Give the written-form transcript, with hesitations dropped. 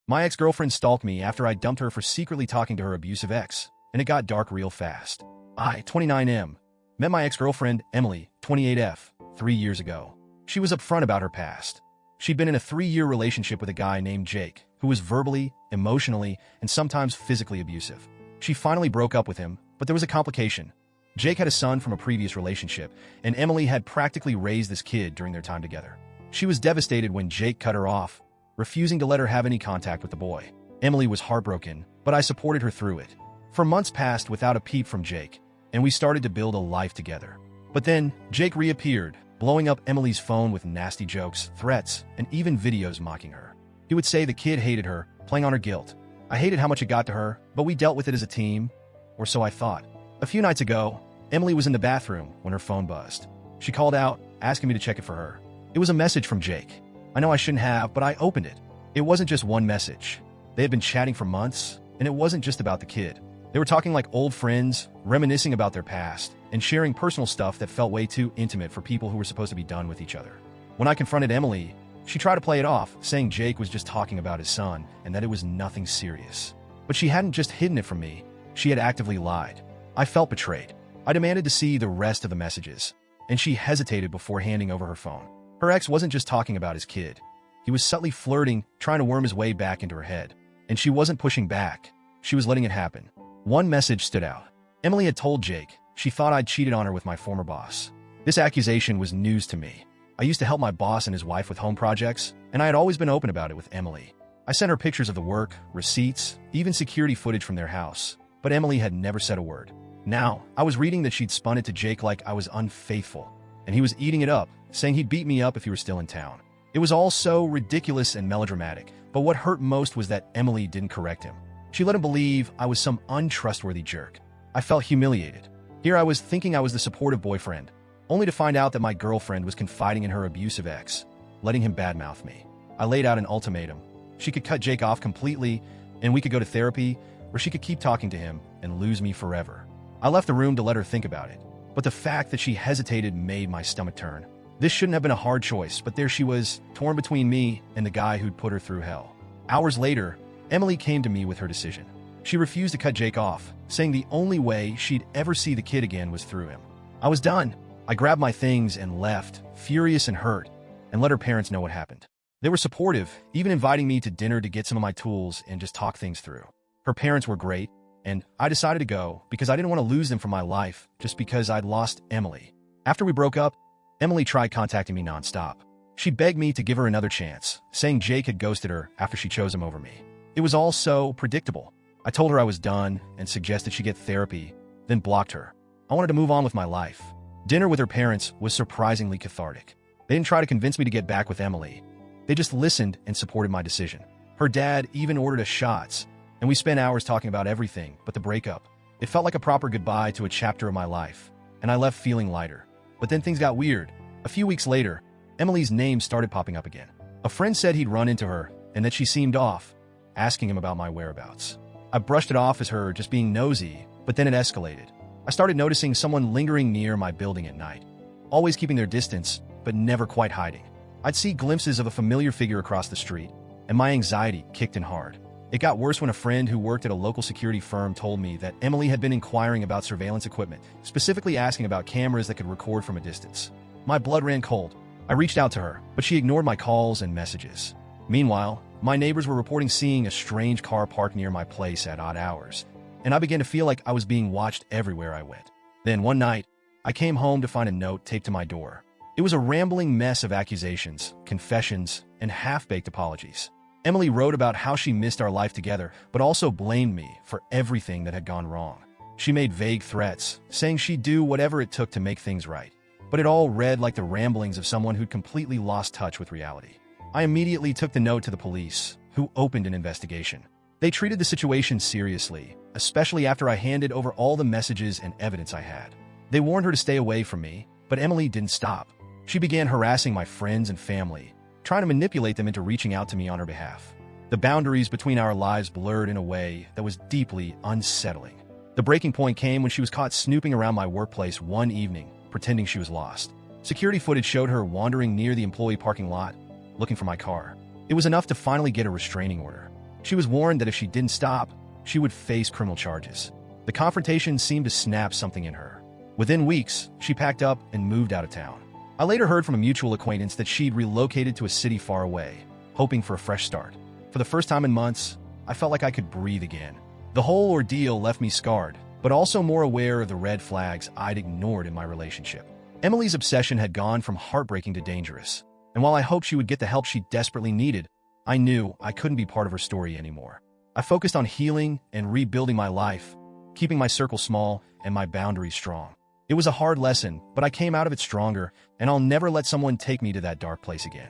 My ex-girlfriend stalked me after I dumped her for secretly talking to her abusive ex, and it got dark real fast. I, 29M, met my ex-girlfriend, Emily, 28F, 3 years ago. She was upfront about her past. She'd been in a 3-year relationship with a guy named Jake, who was verbally, emotionally, and sometimes physically abusive. She finally broke up with him, but there was a complication. Jake had a son from a previous relationship, and Emily had practically raised this kid during their time together. She was devastated when Jake cut her off, refusing to let her have any contact with the boy. Emily was heartbroken, but I supported her through it. For months passed without a peep from Jake, and we started to build a life together. But then, Jake reappeared, blowing up Emily's phone with nasty jokes, threats, and even videos mocking her. He would say the kid hated her, playing on her guilt. I hated how much it got to her, but we dealt with it as a team, or so I thought. A few nights ago, Emily was in the bathroom when her phone buzzed. She called out, asking me to check it for her. It was a message from Jake. I know I shouldn't have, but I opened it. It wasn't just one message. They had been chatting for months, and it wasn't just about the kid. They were talking like old friends, reminiscing about their past, and sharing personal stuff that felt way too intimate for people who were supposed to be done with each other. When I confronted Emily, she tried to play it off, saying Jake was just talking about his son and that it was nothing serious. But she hadn't just hidden it from me, she had actively lied. I felt betrayed. I demanded to see the rest of the messages, and she hesitated before handing over her phone. Her ex wasn't just talking about his kid. He was subtly flirting, trying to worm his way back into her head. And she wasn't pushing back. She was letting it happen. One message stood out. Emily had told Jake she thought I'd cheated on her with my former boss. This accusation was news to me. I used to help my boss and his wife with home projects, and I had always been open about it with Emily. I sent her pictures of the work, receipts, even security footage from their house, but Emily had never said a word. Now, I was reading that she'd spun it to Jake like I was unfaithful, and he was eating it up, saying he'd beat me up if he were still in town. It was all so ridiculous and melodramatic, but what hurt most was that Emily didn't correct him. She let him believe I was some untrustworthy jerk. I felt humiliated. Here I was thinking I was the supportive boyfriend, only to find out that my girlfriend was confiding in her abusive ex, letting him badmouth me. I laid out an ultimatum. She could cut Jake off completely, and we could go to therapy, or she could keep talking to him and lose me forever. I left the room to let her think about it, but the fact that she hesitated made my stomach turn. This shouldn't have been a hard choice, but there she was, torn between me and the guy who'd put her through hell. Hours later, Emily came to me with her decision. She refused to cut Jake off, saying the only way she'd ever see the kid again was through him. I was done. I grabbed my things and left, furious and hurt, and let her parents know what happened. They were supportive, even inviting me to dinner to get some of my tools and just talk things through. Her parents were great, and I decided to go because I didn't want to lose them from my life just because I'd lost Emily. After we broke up, Emily tried contacting me nonstop. She begged me to give her another chance, saying Jake had ghosted her after she chose him over me. It was all so predictable. I told her I was done and suggested she get therapy, then blocked her. I wanted to move on with my life. Dinner with her parents was surprisingly cathartic. They didn't try to convince me to get back with Emily. They just listened and supported my decision. Her dad even ordered us shots, and we spent hours talking about everything but the breakup. It felt like a proper goodbye to a chapter of my life, and I left feeling lighter. But then things got weird. A few weeks later, Emily's name started popping up again. A friend said he'd run into her and that she seemed off, asking him about my whereabouts. I brushed it off as her just being nosy, but then it escalated. I started noticing someone lingering near my building at night, always keeping their distance, but never quite hiding. I'd see glimpses of a familiar figure across the street, and my anxiety kicked in hard. It got worse when a friend who worked at a local security firm told me that Emily had been inquiring about surveillance equipment, specifically asking about cameras that could record from a distance. My blood ran cold. I reached out to her, but she ignored my calls and messages. Meanwhile, my neighbors were reporting seeing a strange car parked near my place at odd hours, and I began to feel like I was being watched everywhere I went. Then one night, I came home to find a note taped to my door. It was a rambling mess of accusations, confessions, and half-baked apologies. Emily wrote about how she missed our life together, but also blamed me for everything that had gone wrong. She made vague threats, saying she'd do whatever it took to make things right. But it all read like the ramblings of someone who'd completely lost touch with reality. I immediately took the note to the police, who opened an investigation. They treated the situation seriously, especially after I handed over all the messages and evidence I had. They warned her to stay away from me, but Emily didn't stop. She began harassing my friends and family, trying to manipulate them into reaching out to me on her behalf. The boundaries between our lives blurred in a way that was deeply unsettling. The breaking point came when she was caught snooping around my workplace one evening, pretending she was lost. Security footage showed her wandering near the employee parking lot, looking for my car. It was enough to finally get a restraining order. She was warned that if she didn't stop, she would face criminal charges. The confrontation seemed to snap something in her. Within weeks, she packed up and moved out of town. I later heard from a mutual acquaintance that she'd relocated to a city far away, hoping for a fresh start. For the first time in months, I felt like I could breathe again. The whole ordeal left me scarred, but also more aware of the red flags I'd ignored in my relationship. Emily's obsession had gone from heartbreaking to dangerous, and while I hoped she would get the help she desperately needed, I knew I couldn't be part of her story anymore. I focused on healing and rebuilding my life, keeping my circle small and my boundaries strong. It was a hard lesson, but I came out of it stronger, and I'll never let someone take me to that dark place again.